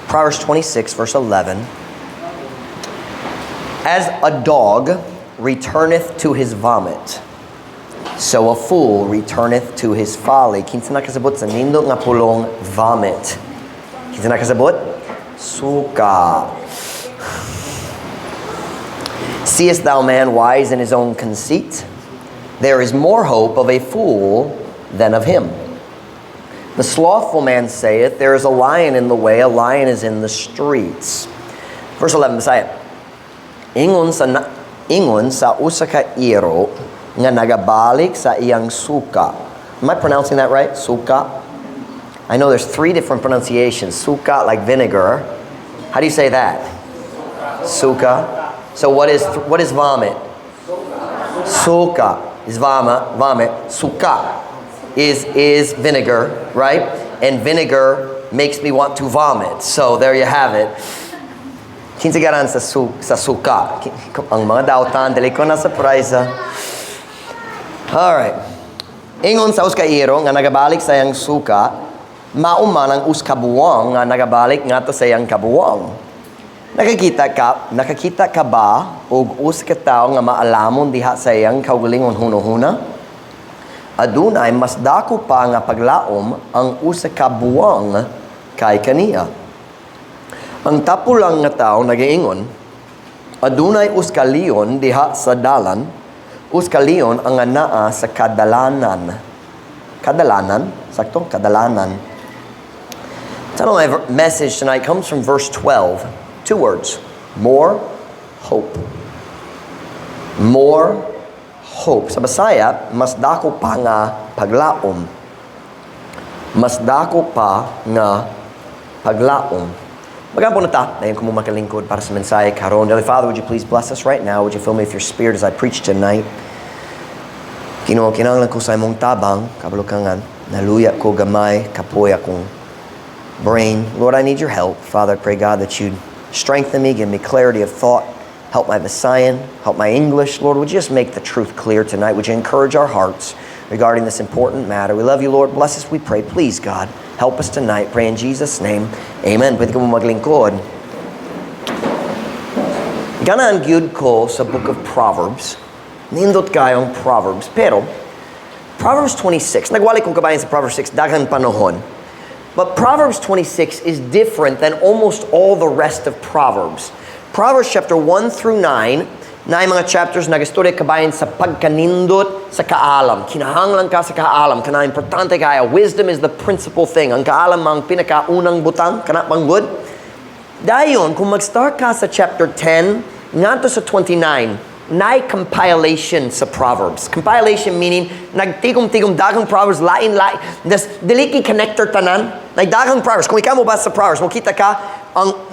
Proverbs 26, verse 11. As a dog returneth to his vomit, so a fool returneth to his folly. Kinsa nakasabot sa nindot nga pulong vomit? Kinsa nakasabot? Suka. Seest thou man wise in his own conceit? There is more hope of a fool than of him. The slothful man saith, there is a lion in the way, a lion is in the streets. Verse 11, Messiah. Ingon sa usa ka iro nga nagabalik sa iyang suka. Am I pronouncing that right? Suka? I know there's 3 different pronunciations. Suka, like vinegar. How do you say that? Suka. So what is vomit? Suka is vomit. Suka is vinegar, right? And vinegar makes me want to vomit. So there you have it. Kinsa garan sa suka. Ang mga dautan, dili ko na surprise. Alright. Ingon sa uskairo nga nagabalik sa iyang suka, mauman ang uskabuwang nga nagabalik nga to sa iyang kabuwang. Nakakita ka ba og uska tawo nga maalamon diha sa iyang kaugalingon hunahuna? Adunay mas dako pa nga paglaom ang usa ka buwang kay kaniya. Ang tapulang nga tao nagaingon, adunay uskaliyon diha sa dalan, uskaliyon ang anaa sa kadalanan. Kadalanan? Sakto? Kadalanan. So my message tonight comes from verse 12. 2 words. More hope. More hope. Sa Bisaya, mas dako pa nga paglaom. Mas dako pa nga paglaom. Magandang po na ta. Dayon ko mo makalingkod para sa mensahe karon. Heavenly Father, would you please bless us right now? Would you fill me with your spirit as I preach tonight? Ginoo, kinahanglan ko sa imong tabang, kabalukangan. Naluya ko gamay, kapoy akong brain. Lord, I need your help. Father, I pray God that you'd strengthen me, give me clarity of thought. Help my Visayan, help my English. Lord, would you just make the truth clear tonight? Would you encourage our hearts regarding this important matter? We love you, Lord. Bless us, we pray. Please, God, help us tonight. Pray in Jesus' name. Amen. Pwede ko mo maglingkod. Ganaan gyud ko sa book of Proverbs. Nindot kayong Proverbs. Pero, Proverbs 26, nagwali kong kabayan sa Proverbs 6, daghang panahon. But Proverbs 26 is different than almost all the rest of Proverbs. Proverbs chapter 1 through 9, na mga chapters nagastorya kabayan sa pagkanindot sa kaalam. Kinahanglan ka sa kaalam. Kana importante kaya. Wisdom is the principal thing. Ang kaalam ang pinakaunang butang. Kana pang good. Dayon, kung mag-start ka sa chapter 10, nganto sa 29, na'y compilation sa Proverbs. Compilation meaning, nagtigom-tigom dagang Proverbs, lain-lain. Das diliki connector tanan. Nagdagang Proverbs. Kung ikaw mo basa sa Proverbs, makita ka,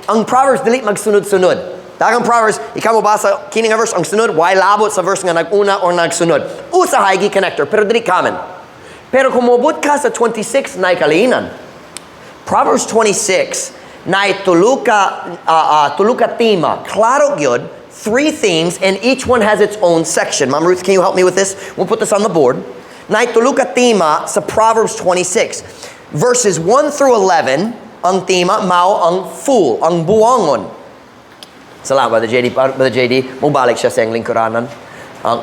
ang Proverbs dili magsunod-sunod. Dagang Proverbs, ikaw mo basa kini nga verse, ang sunod, why labot sa verse nga nag-una or nagsunod. Usahay gi connector, pero dili common. Pero kung mobot ka sa 26, na'y kaliinan. Proverbs 26, na'y tuluka tema. Klaro gyud, 3 themes, and each one has its own section. Ma'am Ruth, can you help me with this? We'll put this on the board. Na'y tuluka tema sa Proverbs 26. Verses 1 through 11, ang tema, mao ang fool, ang buwangon. Salamat, Brother JD. Mubalik siya sa lingkuranan.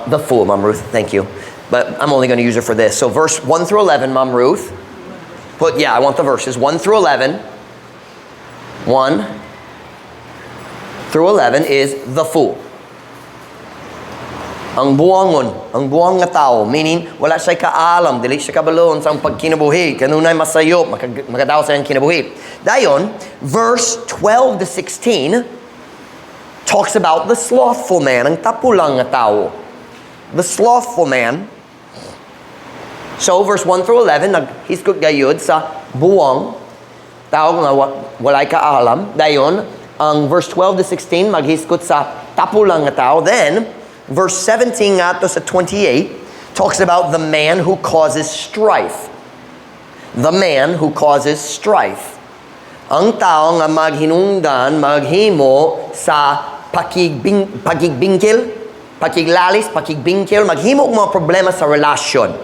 The fool, Ma'am Ruth. Thank you. But I'm only going to use it for this. So verse 1 through 11, Ma'am Ruth. I want the verses. 1 through 11. 1 through 11 is the fool. Ang buwangon, ang buwang nga tao, meaning wala siya kaalam, dili siya kabalon sa pagkinabuhi, kanunay masayop, makadaw sa iyang kinabuhi. Dayon, verse 12 to 16 talks about the slothful man, ang tapulang nga tao. The slothful man. So, verse 1 through 11, naghiskot gayud sa buwang, tao nga walay kaalam. Dayon, ang verse 12 to 16, maghiskot sa tapulang nga tao. Then, verse 17 nga to sa 28 talks about the man who causes strife. The man who causes strife. Ang tao nga maghinungdan, maghimo sa pakigbingkil, pakiglalis, pakigbingkil, maghimo og mga problema sa relasyon.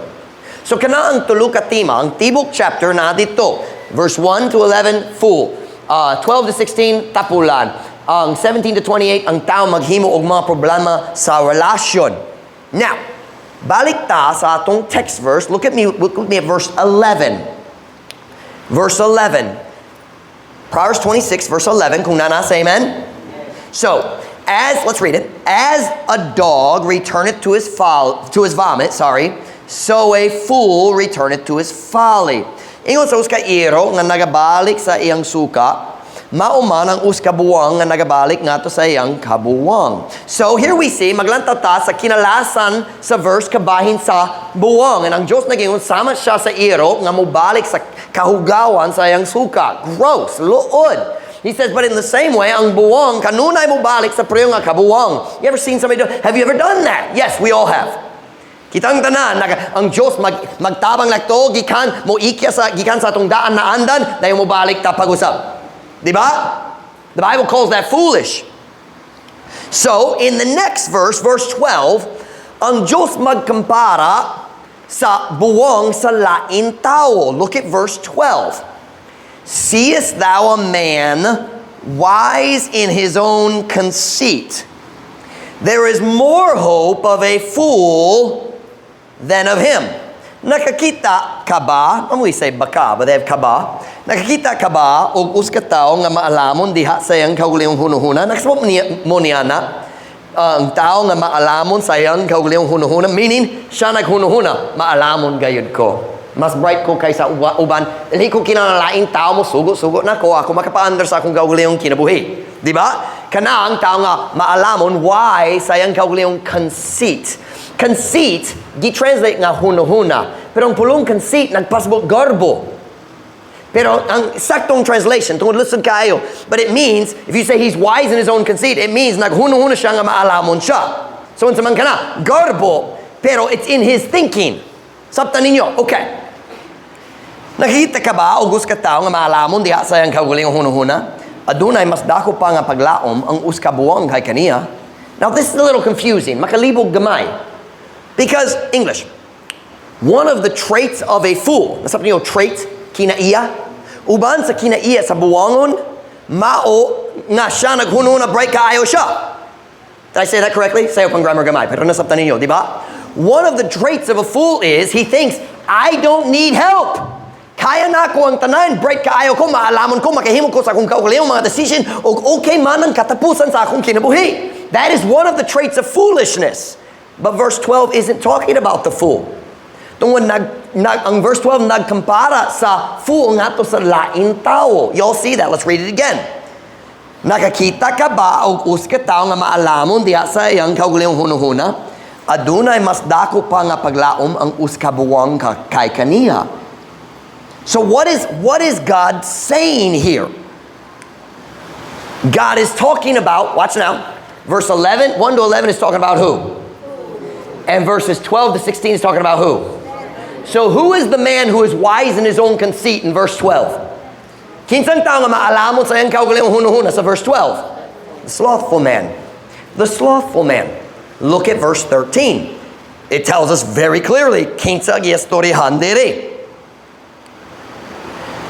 So kana ang tulo ka tema, ang tibok chapter na dito. Verse 1 to 11, fool. 12 to 16, tapulan. Ang 17 to 28, ang tao maghimo og mga problema sa relasyon. Now, balik ta sa atong text verse. Look with me at verse 11. Verse 11. Proverbs 26, verse 11. Kung nasa, amen? So, let's read it. As a dog returneth to his vomit, so a fool returneth to his folly. Ingon sa uska-iro nga nagabalik sa iyang suka, mauman ang uska-buwang nga nagabalik nga to sa iyang kabuwang. So here we see, maglantata sa kinalasan sa verse kabahin sa buwang. And ang Diyos nagingon, sama siya sa iro nga mubalik sa kahugawan sa iyang suka. Gross, luod. He says, but in the same way, ang buwang, kanunay mubalik sa priyo nga kabuwang. You ever seen somebody do? Have you ever done that? Yes, we all have. Kitang tanan, ang Diyos magtabang lakto, gikan sa atong daan na andan, dahil mo balik ta pag-usap. Diba? The Bible calls that foolish. So, in the next verse 12, ang Diyos magkumpara sa buwang sa lain tao. Look at verse 12. Seest thou a man wise in his own conceit? There is more hope of a fool than of him. Nakakita ka ba? We say baka, but they have ka ba? Nakakita ka ba og uska tao nga maalamon diha sa iyang kaugalingong hunuhuna? Nakasabot mo niya na ang tao nga maalamon sa iyang kaugalingong hunuhuna, meaning siya naghunuhuna, maalamon gayud ko. Mas bright ko kaysa uban. Dili ko kinalain tao mo, sugo na ko. Ako makapaandar sa akong kaugalingong kinabuhi. Di ba? Kana ang tao nga maalamon, why sa iyang kaugalingong conceit. Conceit, gi-translate nga hunuhuna. Pero ang pulong conceit, nagpasabot garbo. Pero ang saktong translation, tungod lisod kayo, but it means, if you say he's wise in his own conceit, it means naghunuhuna siya nga maalamon siya. So, unsa man kana, garbo, pero it's in his thinking. Sabta ninyo, okay. Nakikita ka ba, o gusto ka tao nga maalamon diha sa iyang kaugalingong hunuhuna? Adunay mas dako pa nga paglaom ang uskabuwang kay kaniya. Now, this is a little confusing. Makalibog gamay. Because, English, one of the traits of a fool, nasab niyo, trait, kinaiya, uban sa kinaiya sa buwangon, mao nga siya naghununa bright kaayo siya. Did I say that correctly? Sayo pang grammar gamay, pero nasabtan ninyo, di ba? One of the traits of a fool is, he thinks, I don't need help. Kaya na ko ang tanan, bright kaayo ko, maalamon ko, makahimo ko sa akong kaugalingong mga decision, o okay man ang katapusan sa akong kinabuhi. That is one of the traits of foolishness. But verse 12 isn't talking about the fool. Tungod ang verse 12 nagkumpara sa fool nga to sa lain tao. Y'all see that? Let's read it again. Nakakita ka ba og uska tao nga maalamon diha sa iyang kaugalingong hunuhuna? Adunay mas dako pa nga paglaom ang uskabuwang kay kaniya. So what is God saying here? God is talking about, watch now, verse 11, 1 to 11 is talking about who? And verses 12 to 16 is talking about who? So who is the man who is wise in his own conceit in verse 12? Kinsang tao nga maalamon sa iyang kaugalingong hunuhuna sa verse 12? The slothful man. The slothful man. Look at verse 13. It tells us very clearly, kinsa giistoryahan diri.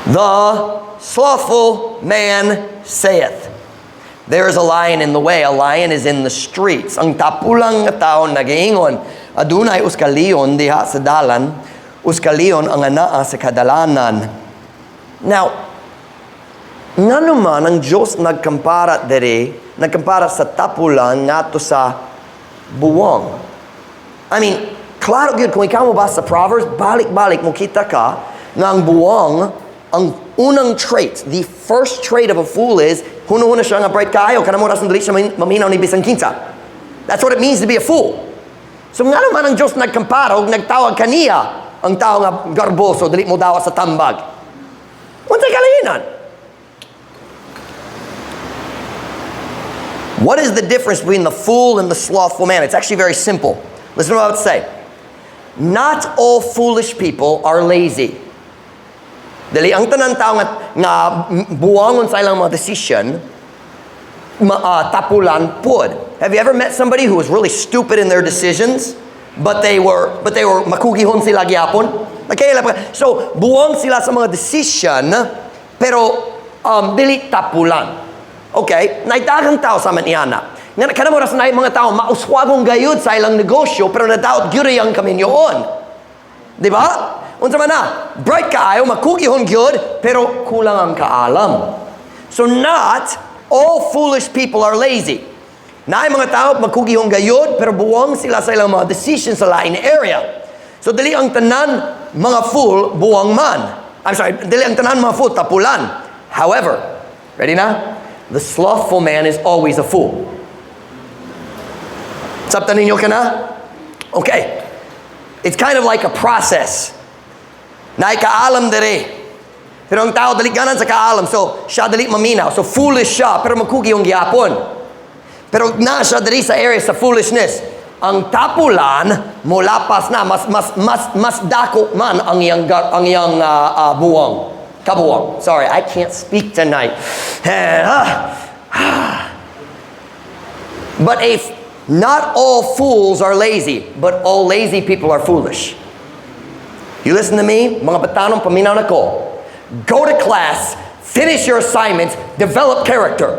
The slothful man saith, there is a lion in the way, a lion is in the streets. Ang tapulang nga tao nagaingon, adunay uskaliyon diha sa dalan, uskaliyon ang anaa sa kadalanan. Now, nga naman ang Diyos nagkumpara sa tapulan nga to sa buwang. I mean, klaro gyud kung ikaw mo ba sa Proverbs, balik-balik mo kita ka nga ang buwang, ang unang trait, the first trait of a fool is hunuhuna siya nga bright kaayo, kanamo rason dili siya maminaw ni bisang kinsa. That's what it means to be a fool. So nga naman ang Diyos nagkumpara og nagtawag kaniya ang tao nga garboso, dili mo dawa sa tambag. Unsay kalahinan? What is the difference between the fool and the slothful man? It's actually very simple. Listen to what I'm about to say. Not all foolish people are lazy. Dali ang tanan tao nga buwangon sa ilang mga decision, tapulan pod. Have you ever met somebody who was really stupid in their decisions, but they were makugihon sila gyapon? Okay, so buwang sila sa mga decision, pero dili tapulan. Okay, naitagang tao sa maniyana. Nga kanamoras na mga tao mauswagong gayud sa ilang negosyo pero nadaot gyud ang kaminyoon. Di ba? Unsa man na, bright kaayo makugihon gyud pero kulang ang kaalam. So not all foolish people are lazy. Naay mga tao makugihon gayud pero buwang sila sa ilang mga decisions sa lain area. So dili ang tanan mga fool buwang man. Dili ang tanan mga fool tapulan. However, ready na? The slothful man is always a fool. Sabta ninyo ka na? Okay. It's kind of like a process. Naikaalam dere. Pero ang tao dali ganan sa kaalam. So, siya dali maminaw. So, foolish siya. Pero magkugi yung gyapon. Pero na siya dali sa area sa foolishness. Ang tapulan, mulapas na. Mas dako man ang iyang buwang. Kabuwang. Sorry, I can't speak tonight. But not all fools are lazy, but all lazy people are foolish. You listen to me? Mga batanong paminaw na ko. Go to class, finish your assignments, develop character.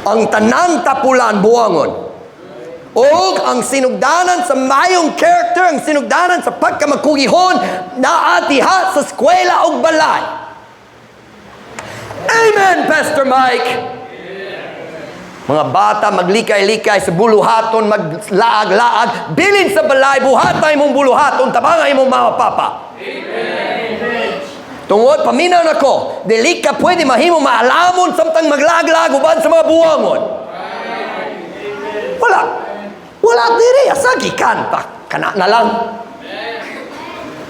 Ang tanang tapulan buwangon. Og ang sinugdanan sa mayong character, ang sinugdanan sa pagkamakugihon, naatiha sa eskwela og balay. Amen, Pastor Mike! Mga bata, maglikay-likay sa buluhaton, maglaag-laag, bilin sa balay, buhatay mong buluhaton, tabangay mong mga papa. Amen. Tungod, paminaw na ko, dili ka pwede mahimo maalamon samtang maglaag-laag uban sa mga buwangon. Wala diri, asagikan pa, kana na lang.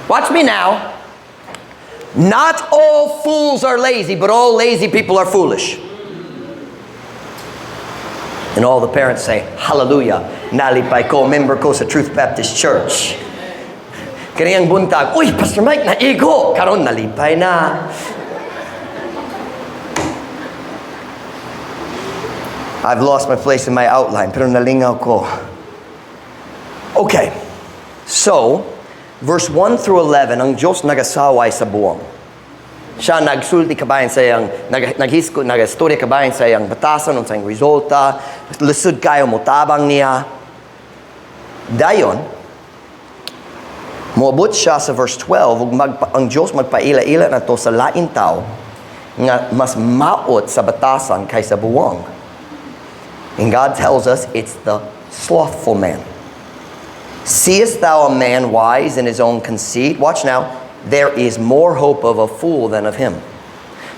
Watch me now. Not all fools are lazy, but all lazy people are foolish. And all the parents say, hallelujah, nalipay ko, member ko sa Truth Baptist Church. Kaniyang buntag, uy, Pastor Mike, naigo. Karon nalipay na. I've lost my place in my outline, pero nalingaw ko. Okay, so, verse 1 through 11, ang Diyos nagasaway sa buwang. Siya nagsulti kabayan sa iyang, nagastorya kabayan sa iyang batasan, sa iyang resulta, lusod kayo, mutabang niya. Dayon, muabot siya sa verse 12, ang Diyos magpaila-ila na to sa lain tao, nga mas maot sa batasan kaysa buwang. And God tells us it's the slothful man. Seest thou a man wise in his own conceit? Watch now. There is more hope of a fool than of him.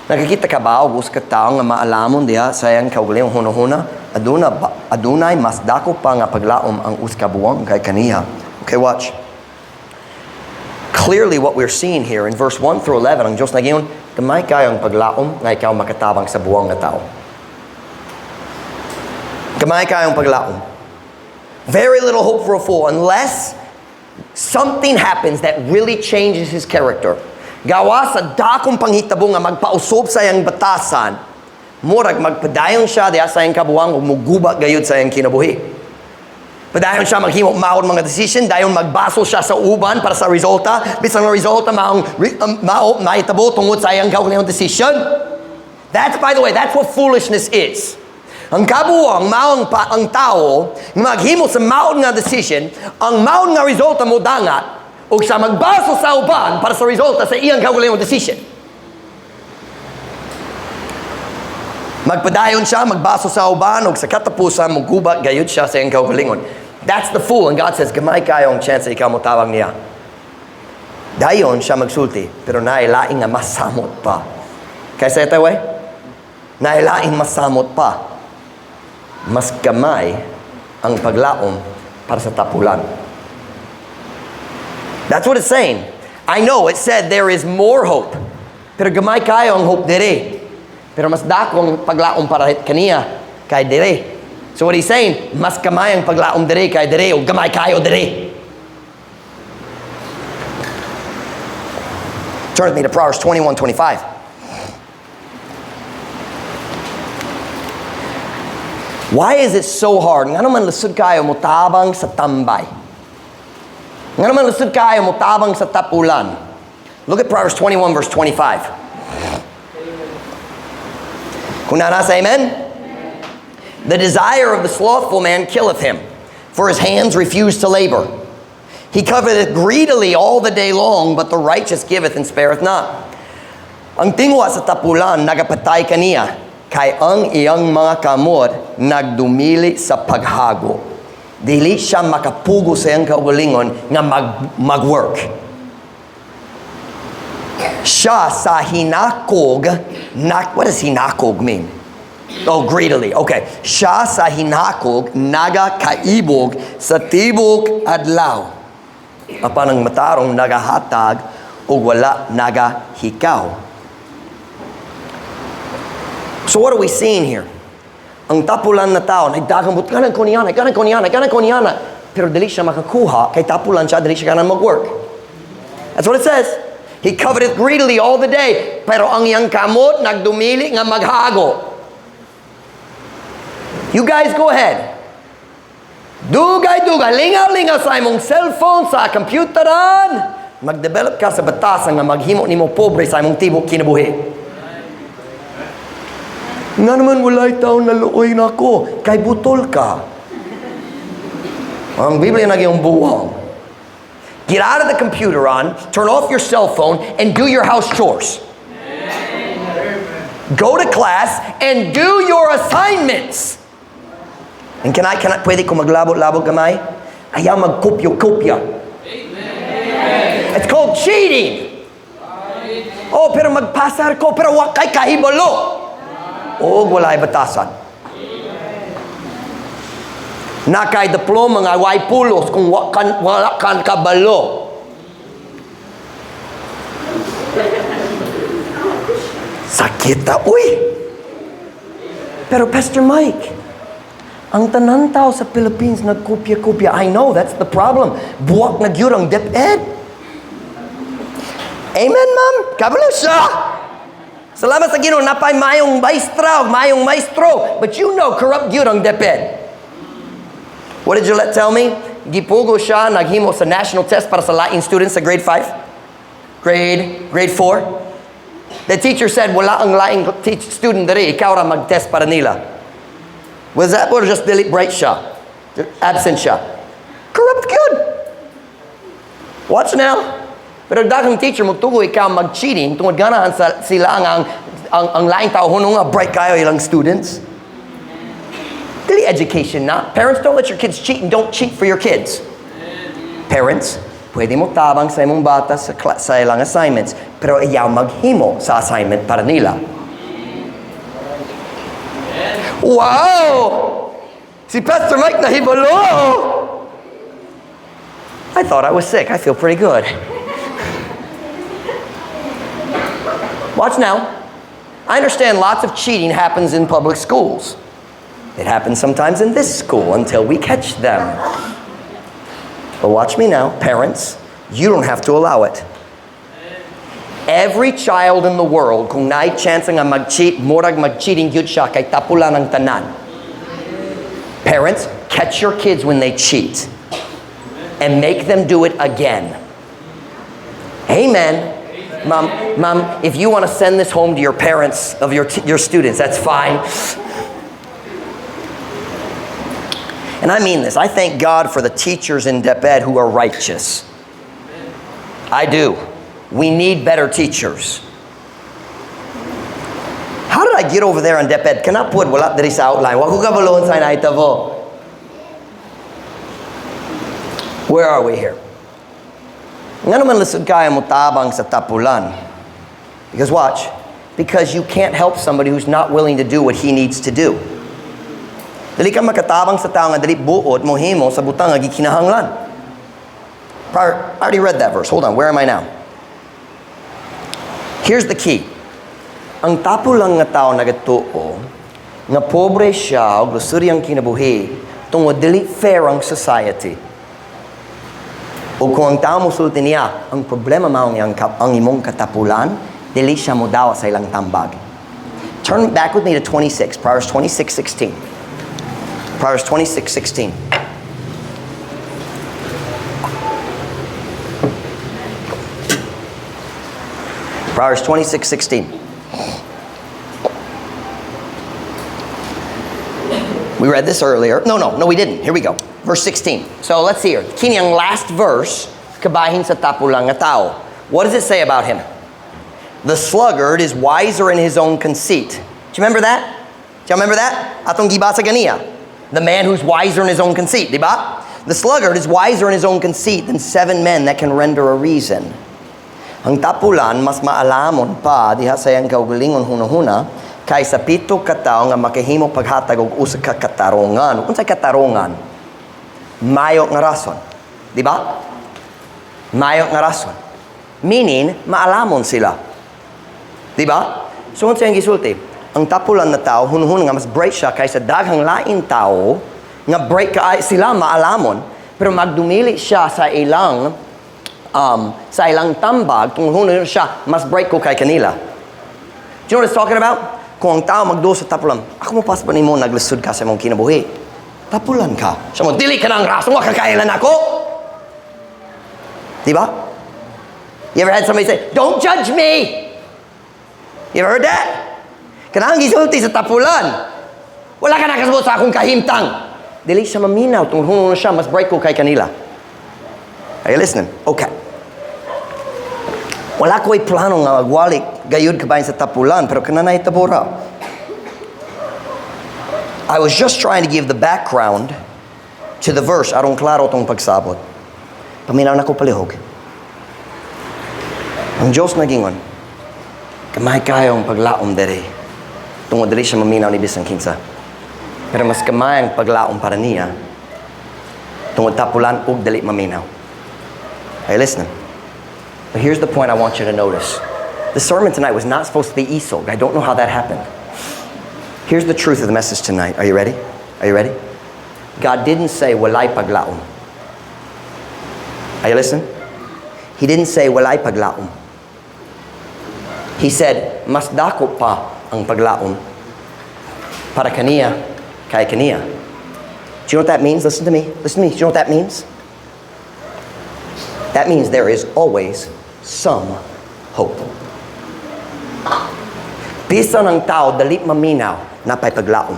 Nakikita ka ba, August, ka tao nga maalamon diya sa iyang kaugalingong hunahuna? Adunay mas dako pa nga paglaom ang uskabuwang kay kaniya. Okay, watch. Clearly what we're seeing here in verse 1 through 11, ang Diyos nagyingon, gamay kayo ang paglaom nga ikaw makatabang sa buwang nga tao. Gamay kayo ang paglaom. Very little hope for a fool unless something happens that really changes his character. Gawa sa dakong panghitabo nga magpausob sa iyang batasan, murag magpadayon siya diya sa iyang kabuwang ug muguba gayud sa iyang kinabuhi. Padayon siya maghimo maon mga decision, dayon magbaso siya sa uban para sa resulta, bisan ang resulta maitabo tungod sa iyang kaugalingong decision. That's, by the way, that's what foolishness is. Ang kabuwang, maong pa ang tao, maghimo sa maon nga decision, ang maon nga resulta mo dangat, o sa magbaso sa uban para sa resulta sa iyang kaugalingong decision. Magpadayon siya, magbaso sa uban, o sa katapusan, magubat, gayud siya sa iyang kaugalingon. That's the fool. And God says, gamay kayong chance na ikaw mo tawag niya. Dayon siya magsulti, pero nailaing nga masamot pa. Kaysa ito, nailaing masamot pa. Mas gamay ang paglaom para sa tapulan. That's what it's saying. I know it said there is more hope. Pero gamay kayo ang hope dire. Pero mas dakong paglaom para kaniya kay dire. So what he's saying, mas gamay ang paglaom dire kay dire o gamay kayo dire. Turn with me to Proverbs 21:25. Why is it so hard? Nga naman lusod kayo mutabang sa tambay. Nga naman lusod kayo mutabang sa tapulan. Look at Proverbs 21 verse 25. Kung nasa amen? The desire of the slothful man killeth him, for his hands refuse to labor. He coveteth greedily all the day long, but the righteous giveth and spareth not. Ang tingwa sa tapulan, nagapatay kaniya, kay ang iyang mga kamot, nagdumili sa paghago. Dili siya makapugo sa iyang kaugalingon nga mag-work. Siya sa hinakog, what does hinakog mean? Oh, greedily. Okay. Siya sa hinakog, nagakaibog sa tibok adlaw. Apan ang matarong nagahatag o wala nagahikaw. So what are we seeing here? Ang tapulan na tao, nagdagambot ka ng kunyana. Pero dili siya makakuha, kay tapulan siya, dili siya ka na mag-work. That's what it says. He coveteth greedily all the day, pero ang iyang kamot, nagdumili nga maghago. You guys go ahead. Dugay-dugay, lingaw-lingaw sa imong cellphone, sa computeran. Mag-develop ka sa batasan nga maghimo nimo pobre sa imong tibok kinabuhi. Nga naman walay taon na luoy na ako. Kay butol ka. Ang Biblia nagyong buwang. Get out of the computer on, turn off your cell phone, and do your house chores. Go to class and do your assignments. And pwede ko maglabot-labot kamay? Ayaw magkopyo-kopya. It's called cheating. Oh, pero magpasar ko, pero wakay kahibalo. O walay batasan. Nakay diploma nga way pulos kung wala kan kabalo. Sakita, uy. Pero Pastor Mike, ang tanan tao sa Philippines nagkopya-kopya. I know, that's the problem. Buwak na gyud ang DepEd. Amen, ma'am? Kabalo siya. Salamat sa Ginoo, napay mayong maestro. But you know, corrupt gyud ang DepEd. What did Gillette tell me? Gipugo siya, naghimo sa national test para sa Latin students sa grade 5. Grade 4. The teacher said, wala ang Latin student diri, ikaw ra mag-test para nila. Was that or just delete bright siya? Absent siya. Corrupt gyud. Watch now. Pero daghang teacher magtugo ikaw mag-cheating tungod ganahan sila ang laing tao hunong nga bright kayo ilang students. Dili education na. Parents, don't let your kids cheat and don't cheat for your kids. Parents, pwede mo tabang sa imong bata sa ilang assignments, pero ayaw maghimo sa assignment para nila. Wow! Si Pastor Mike nahibalo! I thought I was sick. I feel pretty good. Watch now. I understand lots of cheating happens in public schools. It happens sometimes in this school until we catch them. But watch me now, parents, you don't have to allow it. Every child in the world, kung naay chance nga mag-cheat, murag mag-cheating yun siya, kay tapulan ng tanan. Parents, catch your kids when they cheat and make them do it again. Amen. Mom, if you want to send this home to your parents of your students, that's fine. And I mean this. I thank God for the teachers in DepEd who are righteous. I do. We need better teachers. How did I get over there on DepEd? Can I put wala diri sa outline? Wa ko kabalon sa naitabo. Where are we here? Nga naman lisod kaya mo tabang sa tapulan. Because watch. Because you can't help somebody who's not willing to do what he needs to do. Dali ka makatabang sa tao nga dali buot mo himo sa butang nga gikinahanglan. I already read that verse. Hold on, where am I now? Here's the key. Ang tapulang nga tao nagatuo nga pobre siya ug lusuri ang kinabuhi tungod dili fair ang society. O kung ang tao musulti niya, ang problema mao ang imong katapulan, dili siya modawa sa ilang tambag. Turn back with me to 26, Proverbs 26:16. Proverbs 26:16. Proverbs 26:16. We read this earlier. No, we didn't. Here we go. Verse 16. So let's see here. Kini ang last verse, kabahin sa tapulang nga tao. What does it say about him? The sluggard is wiser in his own conceit. Do you remember that? Do you remember that? Atong gibasa ganiya. The man who's wiser in his own conceit, di ba? The sluggard is wiser in his own conceit than 7 men that can render a reason. Ang tapulan mas maalamon pa diha sa iyang kaugalingon hunahuna kaysa 7 ka tawo nga makahimo paghatag og usa ka katarungan. Unsay katarungan? Mayo nga rason. Di ba? Mayo nga rason. Meaning, maalamon sila. Di ba? So, unsay ang gisulti? Ang tapulan na tao, hunahuna nga mas bright siya kaysa daghang lain tao nga bright ka sila maalamon pero magdumili siya sa ilang tambag kung hunahuna siya mas bright ko kay kanila. Do you know what it's talking about? Kung ang tao magduo sa tapulan, ako mo pas pa nimo naglisod ka sa imong kinabuhi. Tapulan ka. Siya mo, dili ka ng raso, makakailan ako. Di ba? You ever had somebody say, don't judge me? You ever heard that? Kanang gisulti sa tapulan. Wala ka nakasabot sa akong kahimtang. Dili siya maminaw. Kung hunahuna siya, mas bright ko kay kanila. Are you listening? Okay. Wala ko'y plano nga magwalik gayud kabahin sa tapulan, pero kananay tabora. I was just trying to give the background to the verse. Arong klaro tong pagsabot. Paminaw na ko palihog. Ang Diyos nagingon, kamay kayo ang paglaom dere. Tungod diri siya maminaw ni bisang kinsa. Pero mas kamay ang paglaom para niya. Tungod tapulan ug dali maminaw. Are you listening? But here's the point I want you to notice. The sermon tonight was not supposed to be isog. I don't know how that happened. Here's the truth of the message tonight. Are you ready? Are you ready? God didn't say, walay paglaom. Are you listening? He didn't say, walay paglaom. He said, mas dako pa ang paglaom para kaniya kay kaniya. Do you know what that means? Listen to me. Listen to me. Do you know what that means? That means there is always some hope. Bisan ang tao dali maminaw na pay paglaom.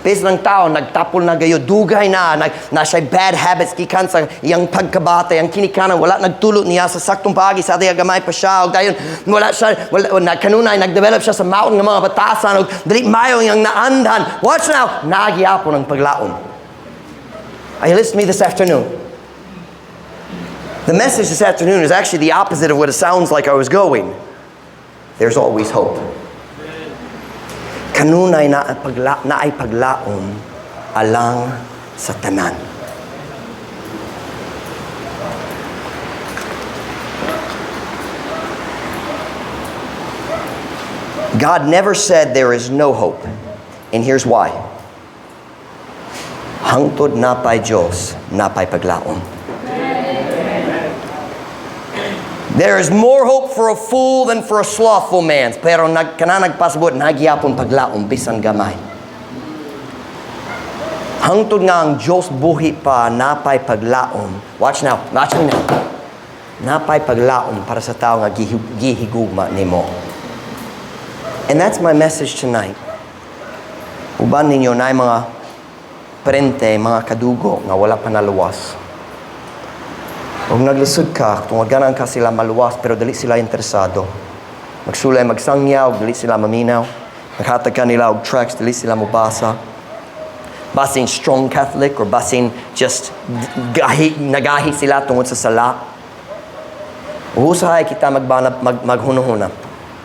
Bisan ang tao nagtapol na gayo dugay na siya bad habits gikan sa iyang pagkabata, yang kinikanan wala nagtulot niya sa saktong paagi sa atay gamay pa siya ug dayon wala kanunay nagdevelop siya sa maon nga mga batasan ug dili mayo yang naandan. Watch now, nagyapon ang paglaom. Are you listening to me this afternoon? The message this afternoon is actually the opposite of what it sounds like I was going. There's always hope. Kanunay na ay paglaom alang sa tanan. God never said there is no hope. And here's why. Hangtod na pay Diyos, na pay paglaom. There is more hope for a fool than for a slothful man. Pero nagpasabot, nagyapon paglaom, bisan gamay. Hangtod nga ang Diyos buhi pa, napay paglaom. Watch now, watch me now. Napay paglaom para sa tao nga gihigugma nimo. And that's my message tonight. Uban ninyo na mga parente, mga kadugo nga wala pa naluwas. Kung naglisod ka, tungod ganan ka sila maluwas pero dali sila interesado. Magsulay magsangyaw, dali sila maminaw. Naghatag ka nila og tracts, dali sila mabasa. Basin strong Catholic or basin just nagahi sila tungod sa sala. Usahay kita maghuno-huna.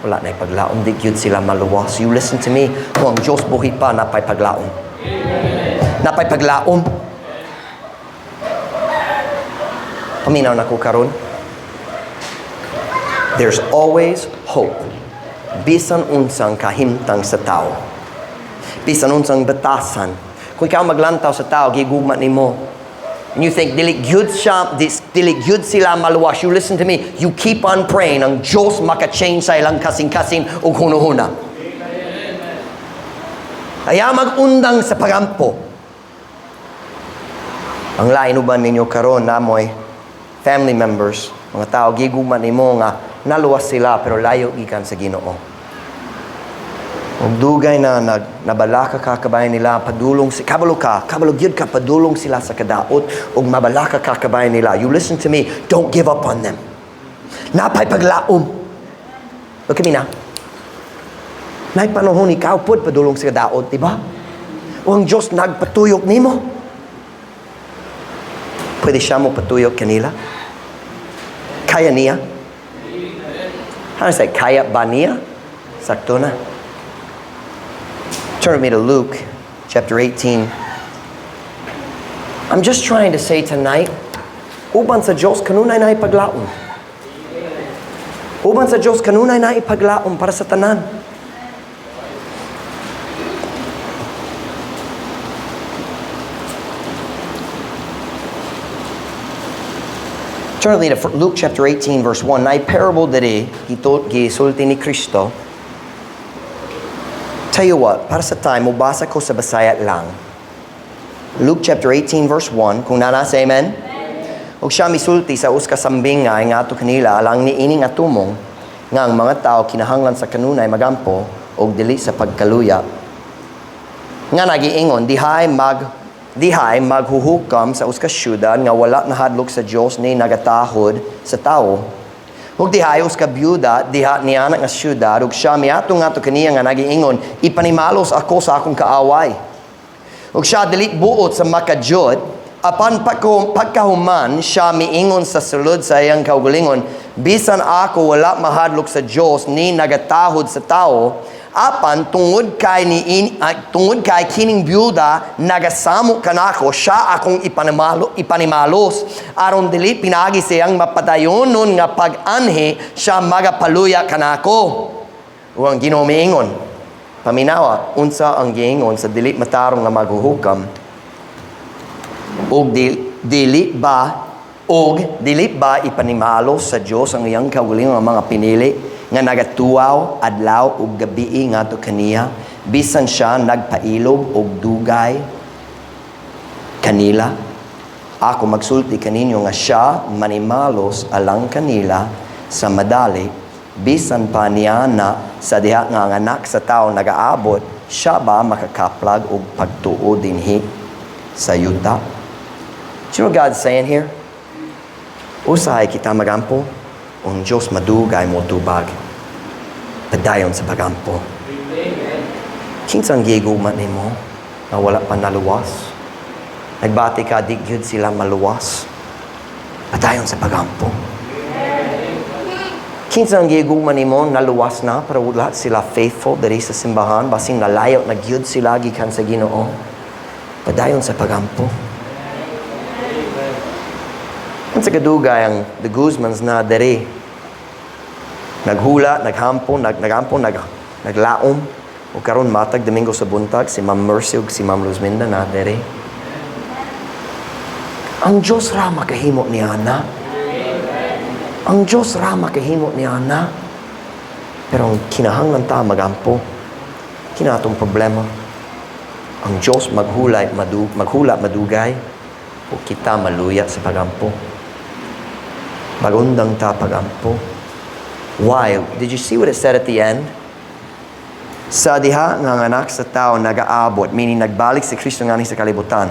Wala na ipaglaom, di gyud sila maluwas. You listen to me, kung ang Diyos buhi pa, napay paglaom. Napay paglaom. Paminaw na ko karon. There's always hope. Bisan unsang kahimtang sa tao. Bisan unsang batasan. Kung ikaw maglantaw sa tao, gigugma nimo. And you think, dili gyud sila maluwas. You listen to me. You keep on praying. Ang Diyos maka-change sa ilang kasing-kasing ug huno-huna. Kaya mag-undang sa pagampo. Ang lain uban ninyo karon namoy family members, mga tao, gigugma nimo nga naluwas sila pero layo gikan sa Ginoo. Og dugay na nabalaka ka kabayan nila, padulong kabalo gyud ka padulong sila sa kadaot og mabalaka ka kabayan nila. You listen to me, don't give up on them. Napay paglaom. Look at me na. Nay panahon ikaw pod padulong sa kadaot, di ba? O ang Diyos nagpatuyok nimo. Pwede siya mo patuyok kanila? Kaya niya? How do I say, kaya ba niya? Sakto na. Turn with me to Luke chapter 18. I'm just trying to say tonight, uban sa Diyos, kanunay na ipaglaom. Uban sa Diyos, kanunay na ipaglaom para sa tanan. Turn with me to Luke chapter 18 verse 1. Na parable diri gisulti ni Kristo. Tell you what, para sa time, mubasa ko sa Bisaya lang. Luke chapter 18 verse 1, kung nanasa, amen? Og siya misulti sa uskasambing nga ato kanila alang ni ining atumong nga ang mga tao kinahanglan sa kanunay magampo og dili sa pagkaluya. Nga nagiingon, dihay maghuhukam sa uskas syudad nga wala nahadlok sa Dios ni nagatahod sa tao. Ug dihay uska byuda diha niya nga syudad ug siya miato nga to kaniya nga nagiingon, ipanimalos ako sa akong kaaway. Ug siya dili buot sa makadjud, apan pagkahuman siya miingon sa sulod sa iyang kaugalingon, bisan ako wala mahadlok sa Dios ni nagatahod sa tao, apan tungod kay kining byuda nagasamo kanako, siya akong ipanimalos aron dili pinagi siyang mapadayonon nga pag-anhi siya magapaluya kanako. Ug ang Ginoo miingon, paminawa unsa ang giingon sa dili matarong nga maghuhukam og dili ba ipanimalos sa Dios ang iyang kaugalingon nga mga pinili nga nagatuaw adlaw ug gabi ngadto kaniya, bisan siya nagpailog og dugay kanila. Ako magsulti kaninyo nga siya manimalos alang kanila sa madali, bisan pa niya na sa diha nga ang anak sa tao nagaabot, siya ba makakaplag og pagtuo dinhi sa yuta? Do you know what God's saying here? Usahay kita magampo, ang Diyos madugay mo tubag. Padayon sa pagampo. Kinsang giguman nimo na wala pa naluwas? Nagbati ka, di gyud sila maluwas. Padayon sa pagampo. Kinsang giguman nimo naluwas na pero wala sila faithful diri sa simbahan, basing nalayo na gyud sila gikan sa Ginoo. Padayon sa pagampo. Unsa kadugay ang the Guzmans na diri? Naghula, naglaom, o karon matag Domingo sa buntag, si Ma'am Mercy ug si Ma'am Luzminda na dere. Ang Diyos ra makahimo ni ana. Ang Diyos ra makahimo ni ana. Pero ang kinahanglan ta magampo. Kinatong problema. Ang Diyos maghula madugay o kita maluya sa pagampo. Magundang ta pagampo. Why? Did you see what it said at the end? Sa diha nga anak sa tao nagaabot, meaning nagbalik si Kristo ngani sa kalibutan,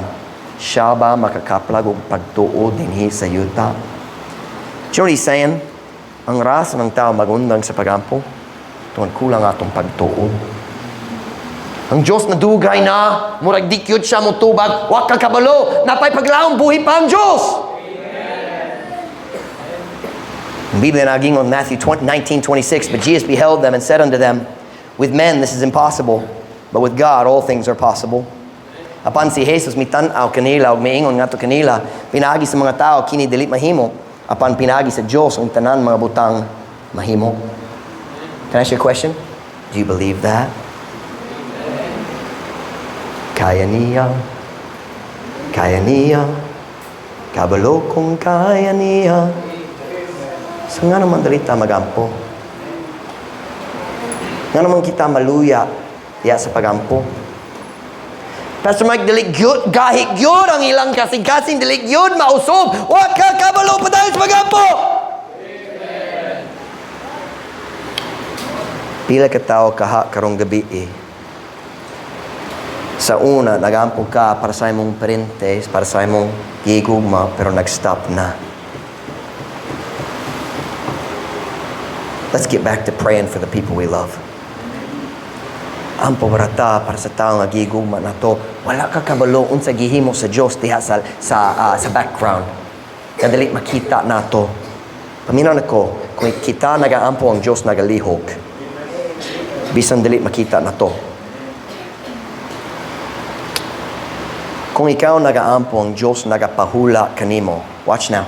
siya ba makakaplag og pagtuo dinhi sa yuta? Do you know what he's saying? Ang rasa ng tao magundang sa pagampo, tungod kulang atong pagtuo. Ang Diyos na dugay na, murag di kyud siya motubag, wa ka kabalo, napay paglaom buhi pa ang Diyos. The Bible naging on Matthew 19:26, but Jesus beheld them and said unto them, with men this is impossible, but with God all things are possible. Apan si Jesus mitan-aw kanila ug miingon ngadto kanila, pinagi sa mga tao kini dili mahimo, apan pinagi sa Dios ang tanan mga butang mahimo. Can I ask you a question? Do you believe that? Kaya niya, kabalo kong kaya niya. So nga naman dalita magampo. Nga naman kita maluya sa pagampo. Pastor Mike, dili gyud, gahig gyud ang ilang kasing-kasing, dili gyud mausob. Wa ka kabalo pa tayo sa pagampo. Pila ka tao kaha karong gabi Sa una, nag-ampog ka para sa imong parentes, para sa imong gigugma, pero nag-stop na. Let's get back to praying for the people we love. Ang pawarata para sa tao nga gigugma na to, wala ka kabalo unsa gihimo sa Dios diha sa background. Kadali makita na to. Paminaw nako, kung kita nagaampo ang Dios nagalihok. Bisan dili makita na to. Kung ikaw nagaampo ang Dios nagapahula kanimo. Watch now.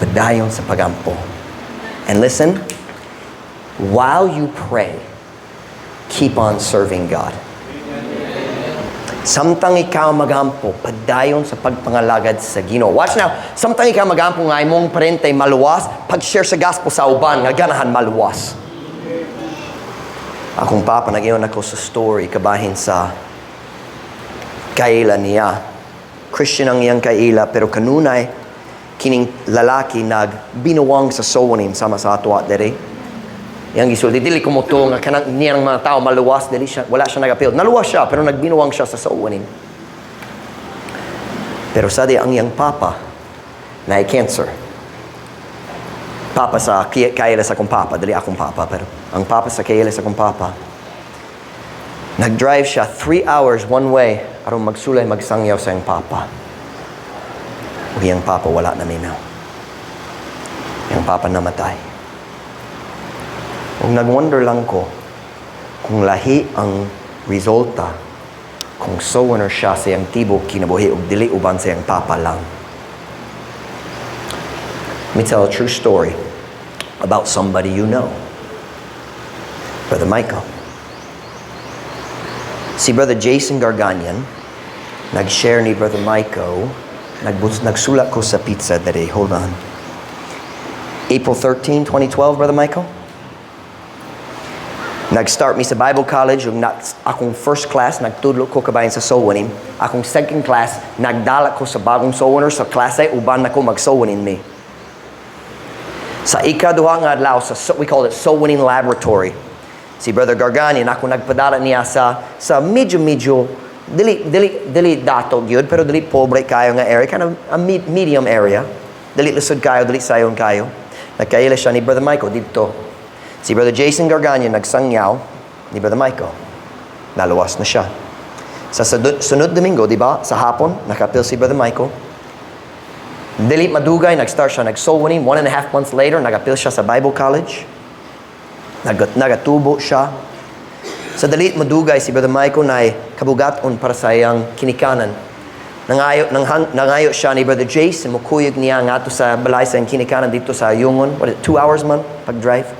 Padayon sa pagampo. And listen, while you pray, keep on serving God. Samtang ikaw magampo, padayon sa pagpangalagad sa Ginoo. Watch now. Samtang ikaw magampo nga imong parente maluwas, pag-share sa gospel sa uban nga ganahan maluwas. Akong papa nagyon ako sa story kabahin sa kaila niya. Christian ang iyang kaila pero kanunay kining lalaki nagbinuwang sa sowanin sama sa ato at dere. Yang gisulti dili ko mo to nga kanang niyang mga tao maluwas dili siya, wala siya nagapil. Naluwas siya pero nagbinuwang siya sa sowanin. Pero sadi ang iyang papa na cancer. Papa sa kaila sa kong papa, dili akong papa pero ang papa sa kaila sa kong papa. Nag-drive siya 3 hours one way aron magsulay magsangyaw sa iyang papa. Ug iyang papa wala na minaw. Iyang papa namatay. Ug nag-wonder lang ko kung lahi ang resulta kung sower siya sa iyang tibok kinabuhi ug dili uban sa iyang papa lang. Let me tell a true story about somebody you know. Brother Michael. Si Brother Jason Garganian, nag-share ni Brother Michael, nagsulat ko sa pizza that day. Hold on. April 13, 2012, Brother Michael. Nag-start mi sa Bible College, ug akong first class, nagtudlo ko kabayan sa sowanin. Akong second class, nagdala ko sa bagong sowaner sa klase, uban na ko mag-sowanin mi. Sa ikaduha nga adlaw, we call it sowanin laboratory. Si Brother Garganian, ako nagpadala niya sa medyo dili dato gyud pero dili pobre kayo nga area, kind of a medium area. Dili lisod kayo, dili sayon kayo. Nagkaila siya ni Brother Michael dito. Si Brother Jason Garganian nagsangyaw ni Brother Michael. Naluwas na siya. Sa sunod Domingo, di ba? Sa hapon, nakapil si Brother Michael. Dili madugay, nag-start siya, nag-sowanin. 1.5 months later, nagapil siya sa Bible College. Nagatubo siya. Sa dalit madugay, si Brother Michael na kabugaton para sa iyang kinikanan. Nangayo siya ni Brother Jason, mukuyog niya nga to sa balay sa iyang kinikanan dito sa Yungon. 2 hours man pag-drive.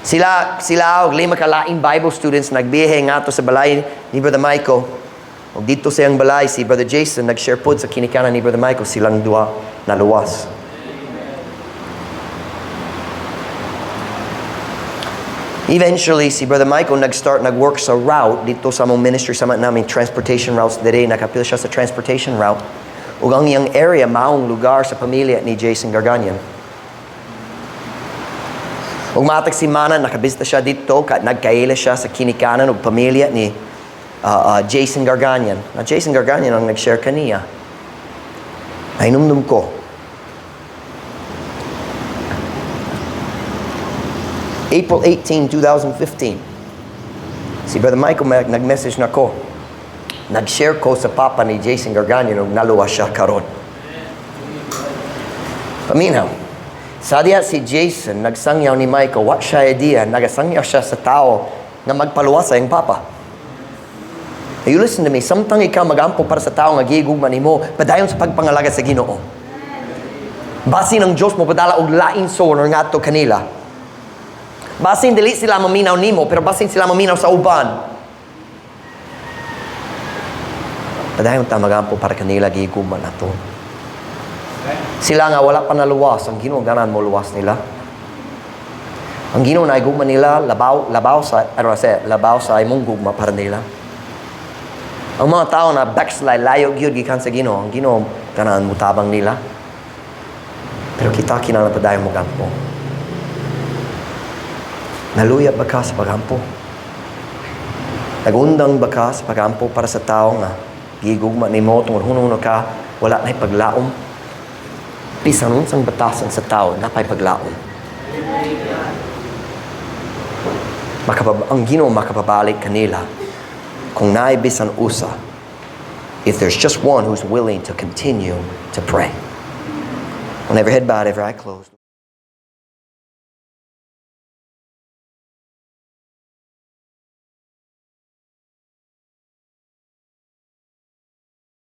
Sila og 5 kalaing Bible students nagbiyahe nga to sa balay ni Brother Michael. Og dito sa iyang balay, si Brother Jason nag-share pod sa kinikanan ni Brother Michael, silang duha naluwas. Eventually, si Brother Michael nag-work sa route dito sa among ministry sa namin transportation routes dere, nakapil siya sa transportation route. Ug ang iyang area maong lugar sa pamilya ni Jason Garganian. Ug matag simana nakabisita siya dito, nagkaila siya sa kinikanan ug pamilya ni Jason Garganian. Na Jason Garganian ang nag-share kaniya. Nainumdum ko. April 18, 2015. Si Brother Michael nag-message na ko. Nag-share ko sa papa ni Jason Garganian nung naluwas siya karon. Paminaw. Sa diya si Jason, nagsangyaw ni Michael, what siya idea, nagasangyaw siya sa tao na magpaluwas sa iyong papa. You listen to me, samtang ikaw magampo para sa tao nga gigugman mo, padayon sa pagpangalaga sa Ginoo. Basin ng Diyos mo padala og lain sower ngadto kanila. Basin dili sila maminaw nimo, pero basin sila maminaw sa uban. Padayon ta magampo para kanila giguman nato. Sila nga wala pa naluwas, ang Ginoo ganan mo luwas nila. Ang Ginoo na igugman nila labaw sa imong gugma para nila. Ang mga tao na backslide layo gyud gikan sa Ginoo, ang Ginoo ganan mutabang nila. Pero kita kinahanglan padayon mo gampo. Naluya ba ka sa pagampo? Nagundang ba ka sa pagampo para sa tao nga gigugma nimo tungod huno ka wala na paglaom? Bisan unsang batasan sa tao napay paglaom. Ang Ginoo makapabalik kanila kung naay bisan usa, if there's just one who's willing to continue to pray. Whenever head bowed, every eye closed.